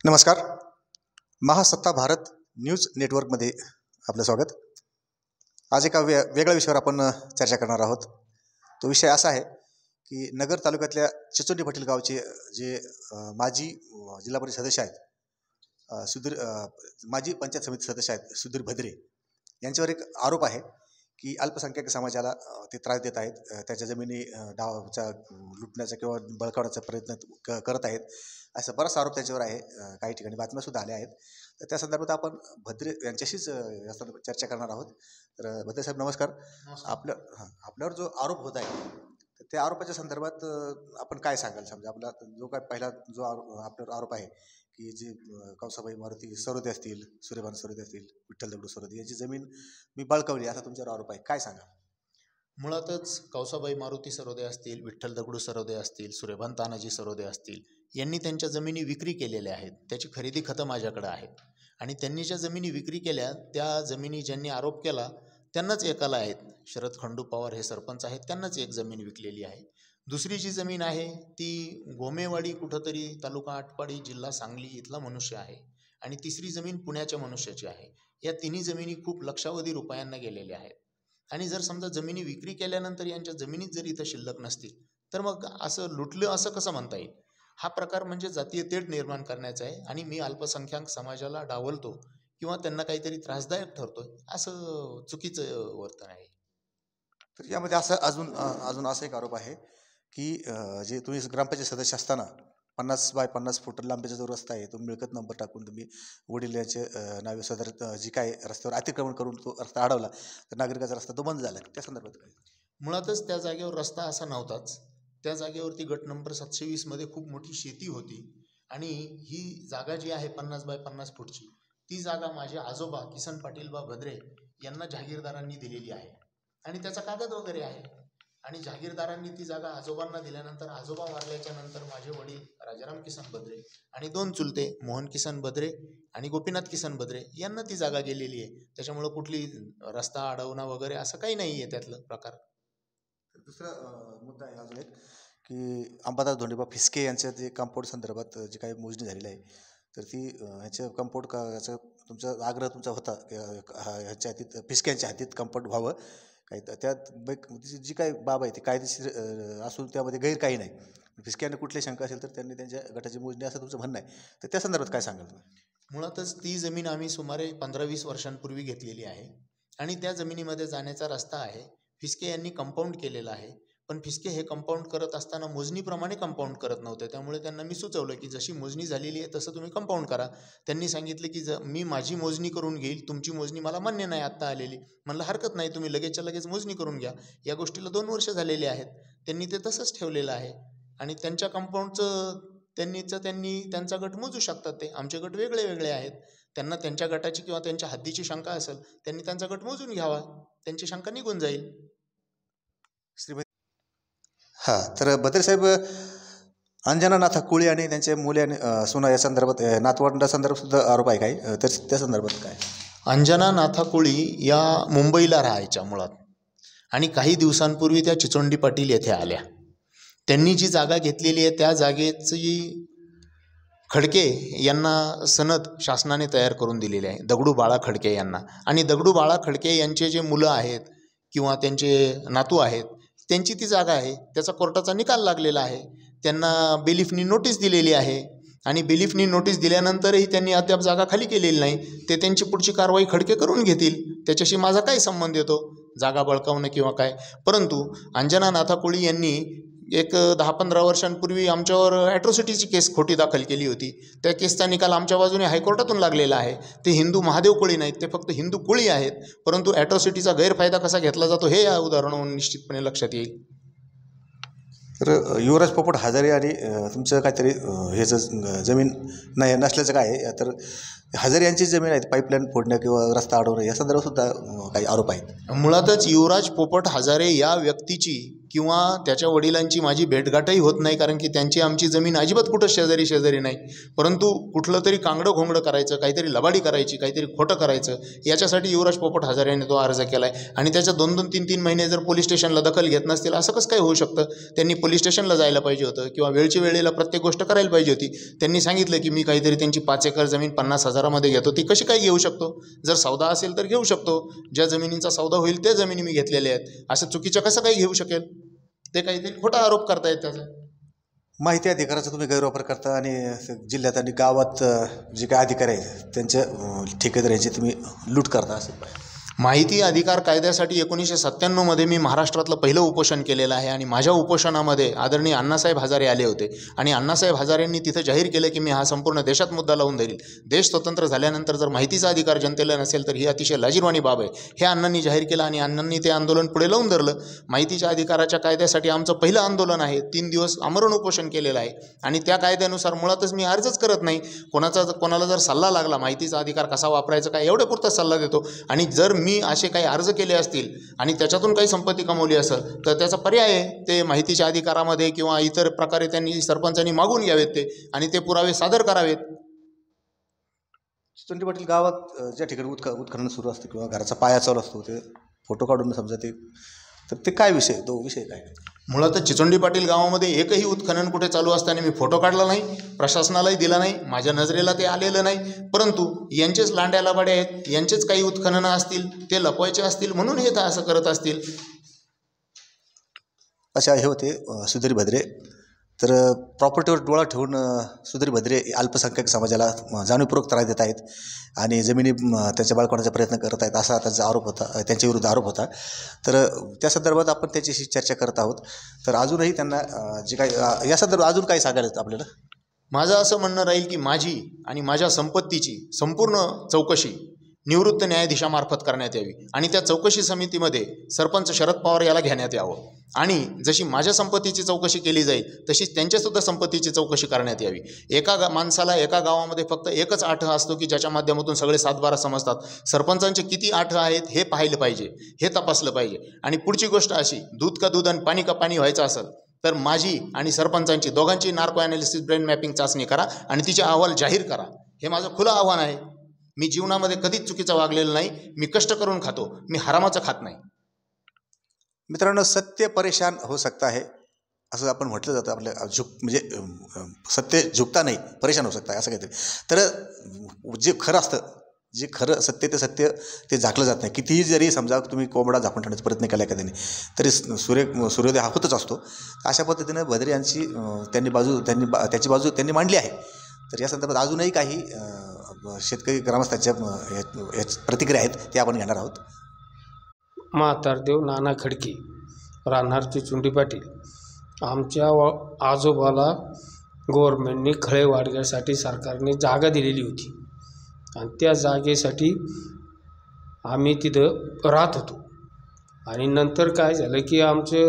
नमस्कार. महासत्ता भारत न्यूज नेटवर्कमध्ये आपलं स्वागत. आज एका वेगळ्या विषयावर आपण चर्चा करणार आहोत. तो विषय असा आहे की नगर तालुक्यातल्या चिचोंडी पाटील गावचे जे माजी जिल्हा परिषद सदस्य आहेत, माजी पंचायत समिती सदस्य आहेत सुधीर भद्रे, यांच्यावर एक आरोप आहे की अल्पसंख्याक समाजाला ते त्रास देत आहेत, त्याच्या जमिनी डावचा लुटण्याचा किंवा बळकावण्याचा प्रयत्न करत आहेत, असा बराच आरोप त्याच्यावर आहे. काही ठिकाणी बातम्यासुद्धा आल्या आहेत. तर त्या संदर्भात आपण भद्रे यांच्याशीच या संदर्भात चर्चा करणार आहोत. तर भद्रे साहेब नमस्कार. आपल्यावर जो आरोप होत आहे तर त्या आरोपाच्या संदर्भात आपण काय सांगाल? समजा आपला जो काय पहिला जो आपल्यावर आरोप आहे की जी कौसाबाई मारुती सरोदे असतील, सूर्यभान सरोदे असतील, विठ्ठल दगडू सरोदे यांची जमीन मी बळकावली असा तुमच्यावर आरोप आहे, काय सांगा? मुळातच कौसाबाई मारुती सरोदे असतील, विठ्ठल दगडू सरोदे असतील, सूर्यभान तानाजी सरोदे असतील, यांनी त्यांच्या जमिनी विक्री केलेल्या आहेत. त्याची खरेदी खतं माझ्याकडे आहेत आणि त्यांनी ज्या जमिनी विक्री केल्या त्या जमिनी ज्यांनी आरोप केला त्यांनाच एकाला आहेत. शरद खंडू पवार हे सरपंच आहेत, त्यांनाच एक जमीन विकलेली आहे. दुसरी जी जमीन आहे ती गोमेवाडी कुठंतरी, तालुका आटपाडी, जिल्हा सांगली इथला मनुष्य आहे आणि तिसरी जमीन पुण्याच्या मनुष्याची आहे. या तिन्ही जमिनी खूप लक्षावधी रुपयांना गेलेल्या आहेत. आणि जर समजा जमिनी विक्री केल्यानंतर यांच्या जमिनीत जर इथं शिल्लक नसतील तर मग असं लुटलं असं कसं म्हणता येईल? हा प्रकार म्हणजे जातीय तेढ निर्माण करण्याचा आहे आणि मी अल्पसंख्याक समाजाला डावलतो किंवा त्यांना काहीतरी त्रासदायक ठरतोय असं चुकीचं वर्तन आहे. तर यामध्ये असं अजून असा एक आरोप आहे की जे तुम्ही ग्रामपंचायत सदस्य असताना 50 बाय 50 फूट लांबीचा जो रस्ता आहे तो मिळकत नंबर टाकून तुम्ही वडील याचे नावे सदर जी काय रस्त्यावर अतिक्रमण करून तो रस्ता अडवला तर नागरिकाचा रस्ता तो बंद झाला, त्या संदर्भात काय? मुळातच त्या जागेवर रस्ता असा नव्हताच. त्या जागेवरती गट नंबर 720 खूप मोठी शेती होती आणि ही जागा जी आहे 50 बाय 50 फूटची ती जागा माझे आजोबा किसन पाटील बा भद्रे यांना जहागीरदारांनी दिलेली आहे आणि त्याचा कागद वगैरे आहे. आणि जहागीरदारांनी ती जागा आजोबांना दिल्यानंतर आजोबा वारल्याच्या नंतर माझे वडील राजाराम किसन भद्रे आणि 2 चुलते मोहन किसन भद्रे आणि गोपीनाथ किसन भद्रे यांना ती जागा गेलेली आहे. त्याच्यामुळं कुठली रस्ता अडवणं वगैरे असं काही नाही आहे त्यातलं प्रकार. दुसरा मुद्दा आहे अजून एक की अंबादास धोंडेबा फिसके यांच्या जे कंपाऊंड संदर्भात जी काही मोजणी झालेली आहे तर ती ह्याचं कंपाऊंड का याचं तुमचा आग्रह तुमचा होता की ह्याच्या हातीत फिसके यांच्या हातीत कंपाऊंड व्हावं. काही त्यात जी काही बाब आहे ती कायदेशीर असून त्यामध्ये गैर काही नाही. फिसक्यांना कुठली शंका असेल तर त्यांनी त्यांच्या गटाची मोजणी असं तुमचं म्हणणं आहे, तर त्या संदर्भात काय सांगाल तुम्ही? मुळातच ती जमीन आम्ही सुमारे 15-20 वर्षांपूर्वी घेतलेली आहे आणि त्या जमिनीमध्ये जाण्याचा रस्ता आहे. फिसके यांनी कंपाऊंड केलेलं आहे, पण फिसके हे कंपाऊंड करत असताना मोजणीप्रमाणे कंपाऊंड करत नव्हते. त्यामुळे त्यांना मी सुचवलं की जशी मोजणी झालेली आहे तसं तुम्ही कंपाऊंड करा. त्यांनी सांगितलं की मी माझी मोजणी करून घेईल, तुमची मोजणी मला मान्य नाही आत्ता आलेली. म्हणलं हरकत नाही, तुम्ही लगेचच्या लगेच मोजणी करून घ्या. या गोष्टीला 2 वर्ष झालेली आहेत. त्यांनी ते तसंच ठेवलेलं आहे आणि त्यांच्या कंपाऊंडचं त्यांनी त्यांचा गट मोजू शकतात. ते आमचे गट वेगळे वेगळे आहेत. त्यांना त्यांच्या गटाची किंवा त्यांच्या हद्दीची शंका असेल त्यांनी त्यांचा गट मोजून घ्यावा, त्यांची शंका निघून जाईल. तर भद्रे साहेब, अंजना नाथा कुळी आणि त्यांचे मुले आणि सुना या संदर्भात नातवंडा संदर्भात सुद्धा आरोप आहे काही, तर त्या संदर्भात काय? अंजना नाथा कुळी या मुंबईला राहायच्या मुळात आणि काही दिवसांपूर्वी त्या चिचोंडी पाटील येथे आल्या. त्यांनी जी जागा घेतलेली आहे त्या जागेची खडके यांना सनद शासनाने तयार करून दिलेली आहे, दगडू बाळा खडके यांना. आणि दगडू बाळा खडके यांचे जे मुलं आहेत किंवा त्यांचे नातू आहेत त्यांची ती जागा आहे. त्याचा कोर्टाचा निकाल लागलेला आहे. त्यांना बेलिफनी नोटीस दिलेली आहे आणि बेलिफनी नोटीस दिल्यानंतरही त्यांनी अद्याप जागा खाली केलेली नाही. ते त्यांची पुढची कारवाई खडके करून घेतील, त्याच्याशी माझा काय संबंध येतो जागा बळकावणं किंवा काय. परंतु अंजना नाथा कुळी यांनी एक 10-15 वर्षांपूर्वी आमच्यावर ॲट्रॉसिटीची केस खोटी दाखल केली होती. त्या केसचा निकाल आमच्या बाजूने हायकोर्टातून लागलेला आहे. ते हिंदू महादेव कोळी नाहीत, ते फक्त हिंदू कोळी आहेत. परंतु ॲट्रॉसिटीचा गैरफायदा कसा घेतला जातो हे या उदाहरणावरून निश्चितपणे लक्षात येईल. तर युवराज पोपट हजारे आणि तुमचं काहीतरी ह्याचं जमीन नाही नसल्याचं काय आहे, तर हजारे यांची जमीन आहेत, पाईपलाईन फोडणं किंवा रस्ता अडवणं या संदर्भात सुद्धा काही आरोप आहेत. मुळातच युवराज पोपट हजारे या व्यक्तीची किंवा त्याच्या वडिलांची माझी भेटगाठही होत नाही, कारण की त्यांची आमची जमीन अजिबात कुठं शेजारी नाही. परंतु कुठलं तरी कांगडं घोंगडं करायचं, काहीतरी लबाडी करायची, काहीतरी खोटं करायचं, याच्यासाठी युवराज पोपट हजारे यांनी तो अर्ज केला आहे. आणि त्याच्या 2-2, 3-3 महिने जर पोलीस स्टेशनला दखल घेत नसतील, असं कसं काय होऊ शकतं? त्यांनी पोलीस स्टेशनला जायला पाहिजे होतं किंवा वेळच्या वेळेला प्रत्येक गोष्ट करायला पाहिजे होती. त्यांनी सांगितलं की मी काहीतरी त्यांची 5 एकर जमीन 50,000मध्ये घेतो. ती कशी काय घेऊ शकतो? जर सौदा असेल तर घेऊ शकतो. ज्या जमिनींचा सौदा होईल त्या जमिनी मी घेतलेल्या आहेत. असं चुकीचं कसं काही घेऊ शकेल? ते काहीतरी खोटा आरोप करतायत त्याचा. माहिती अधिकाराचा तुम्ही गैरवापर करता आणि जिल्ह्यात आणि गावात जे काही अधिकारी आहेत त्यांच्या ठेकेदारांची तुम्ही लूट करता असं. माहिती अधिकार कायद्यासाठी 1997मध्ये मी महाराष्ट्रातलं पहिलं उपोषण केलेलं आहे. आणि माझ्या उपोषणामध्ये आदरणीय अण्णासाहेब हजारे आले होते. आणि अण्णासाहेब हजारेंनी तिथं जाहीर केलं की मी हा संपूर्ण देशात मुद्दा लावून धरील. देश स्वतंत्र झाल्यानंतर जर माहितीचा अधिकार जनतेला नसेल तर ही अतिशय लाजिरवाणी बाब आहे, हे अण्णांनी जाहीर केलं. आणि अण्णांनी ते आंदोलन पुढे लावून धरलं. माहितीच्या अधिकाराच्या कायद्यासाठी आमचं पहिलं आंदोलन आहे. 3 दिवस आमरण उपोषण केलेलं आहे. आणि त्या कायद्यानुसार मुळातच मी अर्जच करत नाही. कोणाला जर सल्ला लागला माहितीचा अधिकार कसा वापरायचा काय, एवढ्या पुरता सल्ला देतो. आणि जर मी असे काही अर्ज केले असतील आणि त्याच्यातून काही संपत्ती कमवली असेल तर त्याचा पर्याय आहे ते माहितीच्या अधिकारामध्ये किंवा इतर प्रकारे त्यांनी सरपंचांनी मागून घ्यावेत ते आणि ते पुरावे सादर करावेत. चिचोंडी पाटील गावात ज्या ठिकाणी उत्खनन सुरू असतं किंवा घराचा पाया चालू असतो ते फोटो काढून समजा ते, तर ते काय विषय, तो विषय काय? मुळातच चिचोंडी पाटील गावामध्ये एकही उत्खनन कुठे चालू असताना मी फोटो काढला नाही, प्रशासनालाही दिला नाही, माझ्या नजरेला ते आलेलं नाही. परंतु यांचेच लांड्या लबाड्या आहेत, यांचेच काही उत्खननं असतील, ते लपवायचे असतील म्हणून हे तर असं करत असतील. अशा हे होते सुधीर भद्रे. तर प्रॉपर्टीवर डोळा ठेवून सुधीर भद्रे अल्पसंख्याक समाजाला जाणीवपूर्वक त्रास देत आहेत आणि जमिनी त्यांच्या बाळगण्याचा प्रयत्न करत आहेत असा त्यांचा आरोप होता, त्यांच्याविरुद्ध आरोप होता. तर त्या संदर्भात आपण त्याच्याशी चर्चा करत आहोत. तर अजूनही त्यांना जे काही या संदर्भात अजून काही सांगायचं आपल्याला? माझं असं म्हणणं राहील की माझी आणि माझ्या संपत्तीची संपूर्ण चौकशी निवृत्त न्यायाधीशामार्फत करण्यात यावी आणि त्या चौकशी समितीमध्ये सरपंच शरद पवार याला घेण्यात यावं. आणि जशी माझ्या संपत्तीची चौकशी केली जाईल तशीच त्यांच्यासुद्धा संपत्तीची चौकशी करण्यात यावी. एका माणसाला एका गावामध्ये फक्त एकच आठ असतो की ज्याच्या माध्यमातून सगळे 7-12 समजतात. सरपंचांचे किती आठ आहेत हे पाहिलं पाहिजे, हे तपासलं पाहिजे. आणि पुढची गोष्ट अशी, दूध का दूध आणि पाणी का पाणी व्हायचं असेल तर माझी आणि सरपंचांची दोघांची नार्को ॲनालिसिस ब्रेन मॅपिंग चाचणी करा आणि तिचे अहवाल जाहीर करा. हे माझं खुलं आव्हान आहे. मी जीवनामध्ये कधीच चुकीचं वागलेलं नाही. मी कष्ट करून खातो, मी हरामाचं खात नाही. मित्रांनो, सत्य परेशान हो सकता है असं आपण म्हटलं जातं. आपल्या म्हणजे सत्य झुकता नाही, परेशान हो सकता है असं काहीतरी. तर जे खरं असतं, जे खरं सत्य ते झाकलं जात नाही. कितीही जरी समजा तुम्ही कोंबडा झाकून ठेवण्याचा प्रयत्न केला एखाद्याने तरी सूर्योदय हा होतच असतो. अशा पद्धतीनं भद्रे यांची त्याची बाजू त्यांनी मांडली आहे. तर या संदर्भात अजूनही काही शेतकरी ग्रामस्थांच्या प्रतिक्रिया आहेत ते आपण घेणार आहोत. म्हातारदेव नाना खडके, राहणार चिचोंडी पाटील. आमच्या आजोबाला गव्हर्नमेंटने खळे वाडग्यासाठी सरकारने जागा दिलेली होती आणि त्या जागेसाठी आम्ही तिथं राहत होतो. आणि नंतर काय झालं की आमचे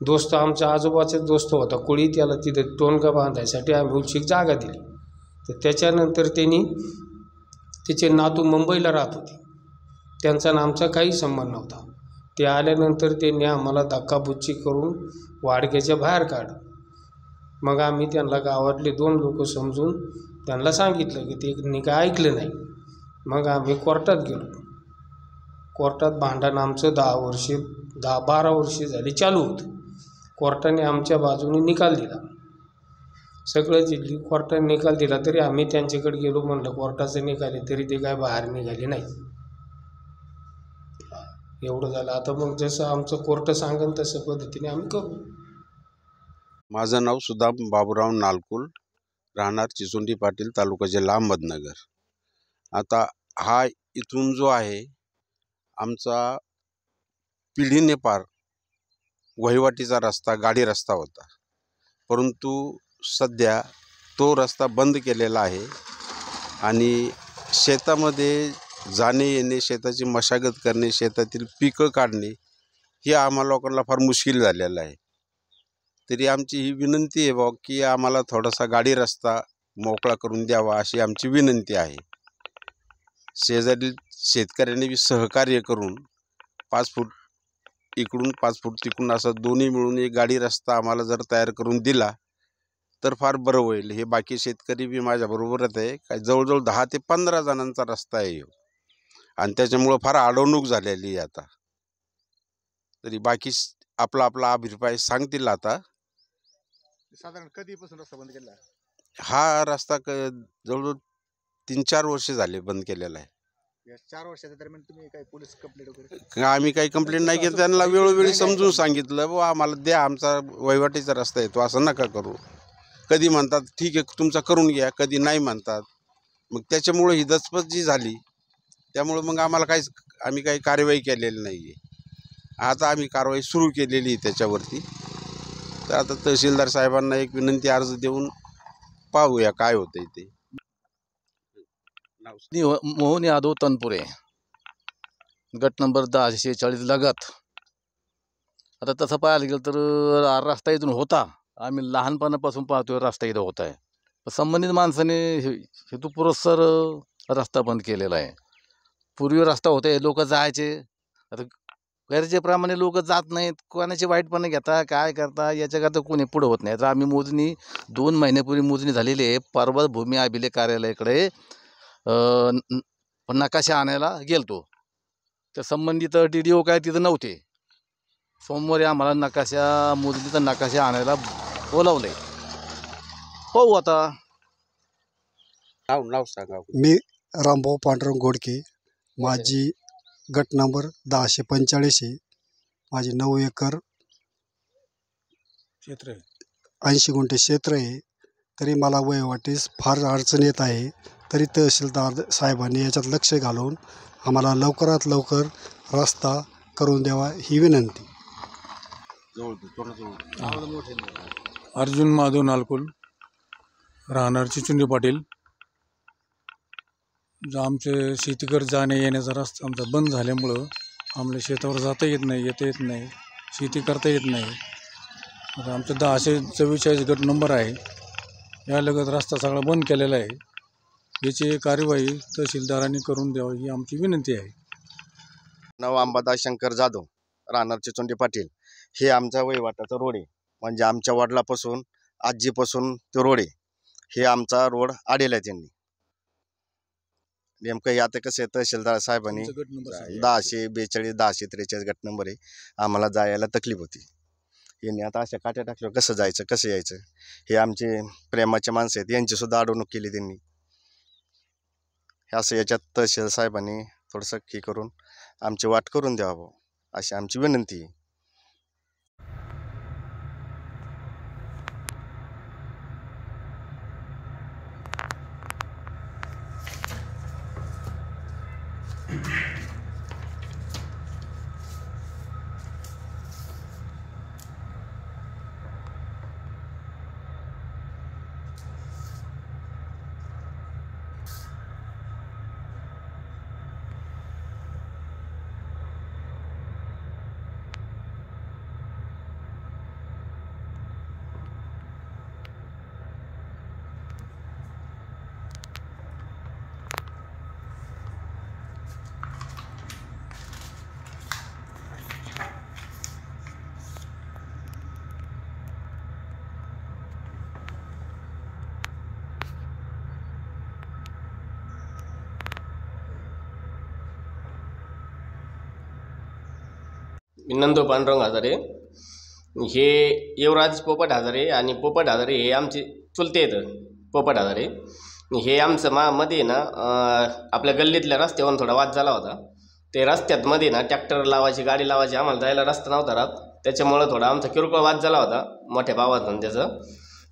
दोस्त, आमच्या आजोबाचे दोस्त होता कोळी, त्याला तिथं टोनगा बांधायसाठी आम्ही उलशीक जागा दिली. तर त्याच्यानंतर त्याचे नातू मुंबईला राहत होते, त्यांचा आणि आमचा काही संबंध नव्हता. ते आल्यानंतर त्यांनी आम्हाला धक्काबुच्ची करून वाडग्याच्या बाहेर काढ. मग आम्ही त्यांना गावातले 2 लोक समजून त्यांना सांगितलं की ते काय ऐकलं नाही. मग आम्ही कोर्टात गेलो. कोर्टात भांडण आमचं 10-12 वर्षे झाली चालू होतं. कोर्टाने आमच्या बाजूने निकाल दिला, सगळं जिल्ही कोर्टाने निकाल दिला. तरी आम्ही त्यांच्याकडे गेलो, म्हणलं कोर्टाचं निकाल आहे, तरी ते काय बाहेर निघाले नाही. एवढं झालं. आता मग जसं आमचं कोर्ट सांगेल तसं पद्धतीने आम्ही करू. माझं नाव सुदाम बाबूराव नालकुल, राहणार चिचोंडी पाटील, तालुका जिल्हा अहमदनगर. आता हा इथून जो आहे आमचा पिढीने पार वहिवाटीचा रस्ता, गाडी रस्ता होता. परंतु सध्या तो रस्ता बंद केलेला आहे आणि शेतामध्ये जाणे येणे, शेताची मशागत करणे, शेतातील पिकं काढणे हे आम्हाला लोकांना फार मुश्किल झालेलं आहे. तरी आमची ही विनंती आहे की आम्हाला थोडासा गाडी रस्ता मोकळा करून द्यावा अशी आमची विनंती आहे. शेजारील शेतकऱ्यांनी बी सहकार्य करून 5 फूट इकडून 5 फूट तिकडून असा दोन्ही मिळून एक गाडी रस्ता आम्हाला जर तयार करून दिला तर फार बरं होईल. हे बाकी शेतकरी बी माझ्याबरोबरच आहे. काय जवळजवळ 10 ते 15 जणांचा रस्ता आहे ह्यो. आणि त्याच्यामुळं फार अडवणूक झालेली आहे आता. तरी बाकी आपला आपला अभिप्राय सांगतील आता. साधारण कधीपासून रस्ता बंद केला? हा रस्ता जवळजवळ 3-4 वर्ष झाले बंद केलेला आहे. या 4 वर्षाच्या दरम्यान तुम्ही काही पोलीस कंप्लेंट वगैरे? आम्ही काही कंप्लेंट नाही केली. त्यांना वेळोवेळी समजून सांगितलं, बुवा आम्हाला द्या, आमचा वहिवाटीचा रस्ता येतो, असं नका करू. कधी म्हणतात ठीक आहे तुमचा करून घ्या, कधी नाही म्हणतात. मग त्याच्यामुळं ही दचपच जी झाली, त्यामुळं मग आम्हाला आम्ही काही कार्यवाही केलेली नाही आहे. आता आम्ही कारवाई सुरू केलेली आहे त्याच्यावरती. तर आता तहसीलदार साहेबांना एक विनंती अर्ज देऊन पाहूया काय होतंय ते. मोहन यादव तनपुरे, गट नंबर 1046 लगत. आता तसं पाहायला गेलं तर रस्ता इथून होता, आम्ही लहानपणापासून पाहतोय रस्ता इथं होत आहे. संबंधित माणसाने हेतुपुरस्सर रस्ता बंद केलेला आहे. पूर्वी रस्ता होते, लोक जायचे, आता गरजेप्रमाणे लोक जात नाहीत. कोणाचे वाईटपणे घेता काय करता याच्याकरता कोणी पुढं होत नाही. तर आम्ही मोजणी 2 महिन्यापूर्वी मोजणी झालेली आहे. पर्वत भूमी अभिलेख कार्यालयाकडे नकाशा आणायला गेलतो. तर संबंधित DDO काय तिथं नव्हते. सोमवारी आम्हाला मोजणीचा नकाशा आणायला बोलावलंय. पाहू आता. नाव सांगा. मी रामभाऊ पांडुरंग गोडके, माझी गट नंबर 1045 आहे. माझे 9 एकर क्षेत्र 80 गुंठे क्षेत्र आहे. तरी मला वहिवाटीस फार अडचण येत आहे. तरी तहसीलदार साहेबांनी याच्यात लक्ष घालून आम्हाला लवकरात लवकर रस्ता करून द्यावा ही विनंती. अर्जुन माधव नालकुल, राहणार चिचुंडी पाटील. आमचे शेतीकर जाणे येण्याचा रस्ता आमचा बंद झाल्यामुळं आम्हाला शेतावर जाता येत नाही, येता येत नाही, शेती करता येत नाही. आता आमचा 1044 गट नंबर आहे. या लगत रस्ता सगळा बंद केलेला आहे. याची कार्यवाही तहसीलदारांनी करून द्यावी ही आमची विनंती आहे. नाव अंबादास शंकर जाधव, राहणार चिचोंडी पाटील. हे आमचा वहिवाटाचा रोड आहे. म्हणजे आमच्या वडिलापासून आजीपासून तो रोड आहे. हे आमचा रोड आडेला आहे त्यांनी. नेमकं आता कसं आहे, तहसीलदार साहेबांनी 1042 1043 गट नंबर आहे. आम्हाला जायला तकलीफ होती. यांनी आता अशा काट्या टाकल्यावर कसं जायचं कसं यायचं. हे आमचे प्रेमाचे माणसं आहेत, यांचीसुद्धा अडवणूक केली त्यांनी. हे असं याच्यात तहसील साहेबांनी थोडंसं हे करून आमची वाट करून द्यावं अशी आमची विनंती आहे. नंदू पांडुरंग हजारे. हे युवराज पोपट हजारे आणि पोपट हजारे हे आमचे चुलते आहेत. पोपट हजारे हे आमचं मध्ये ना आपल्या गल्लीतल्या रस्त्यावरून थोडा वाद झाला होता. ते रस्त्यात मध्ये ना ट्रॅक्टर लावायची, गाडी लावायची, आम्हाला जायला रस्ता नव्हता राहत. त्याच्यामुळं थोडा आमचा किरकोळ वाद झाला होता मोठ्या भावातून.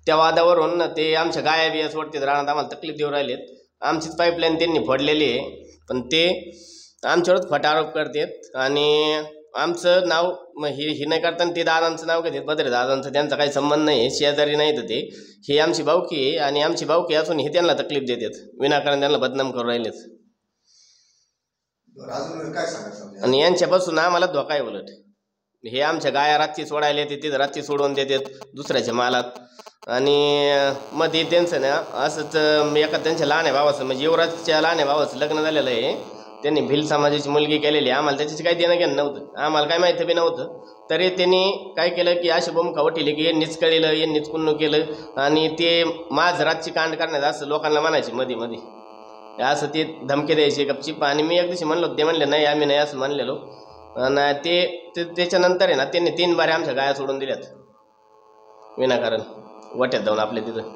त्या वादावरून ते आमच्या गाया बिया सोडतात राहण्यात, आम्हाला तकलीफ देऊ राहिलेत. आमचीच पाईपलाईन त्यांनी फोडलेली आहे, पण ते आमच्यावरच खोटा आरोप करतात. आणि आमचं नाव ही नाही करताना ते दादांचं नाव घेतात, बद्रे दादांचं. त्यांचा काही संबंध नाही आहे, शेजारी नाही तर ते. हे आमची भावकी आहे आणि आमची भावकी असून हे त्यांना तकलीफ देतात, विनाकारण त्यांना बदनाम करून राहिलेत. आणि यांच्यापासून आम्हाला धोका आहे उलट. हे आमच्या गाया रातची सोडायला येते, तिथं रातची सोडून देतात दुसऱ्याच्या मालात. आणि मध्ये त्यांचं ना असंच एका त्यांच्या लहान्या भावाचं म्हणजे युवराजच्या लहान्या भावाचं लग्न झालेलं आहे. त्यांनी भिल समाजाची मुलगी केलेली. आम्हाला त्याच्याशी काही देणं घेणं नव्हतं, आम्हाला काय माहिती बी नव्हतं. तरी त्यांनी काय केलं की अशी बोंब उठली की यांनीच कळलं, यांनीच कुन्न केलं आणि ते माझ रातची कांड करण्यात असं लोकांना म्हणायचे मध्ये मध्ये, असं ते धमके द्यायचे गपचिप. आणि मी एक दिवशी म्हणलो, ते म्हणले नाही आम्ही नाही असं म्हणलेलो. आणि त्याच्यानंतर आहे ना त्यांनी 3 बारे आमच्या गाया सोडून दिल्यात विनाकारण, वाट्यात जाऊन आपल्या तिथं.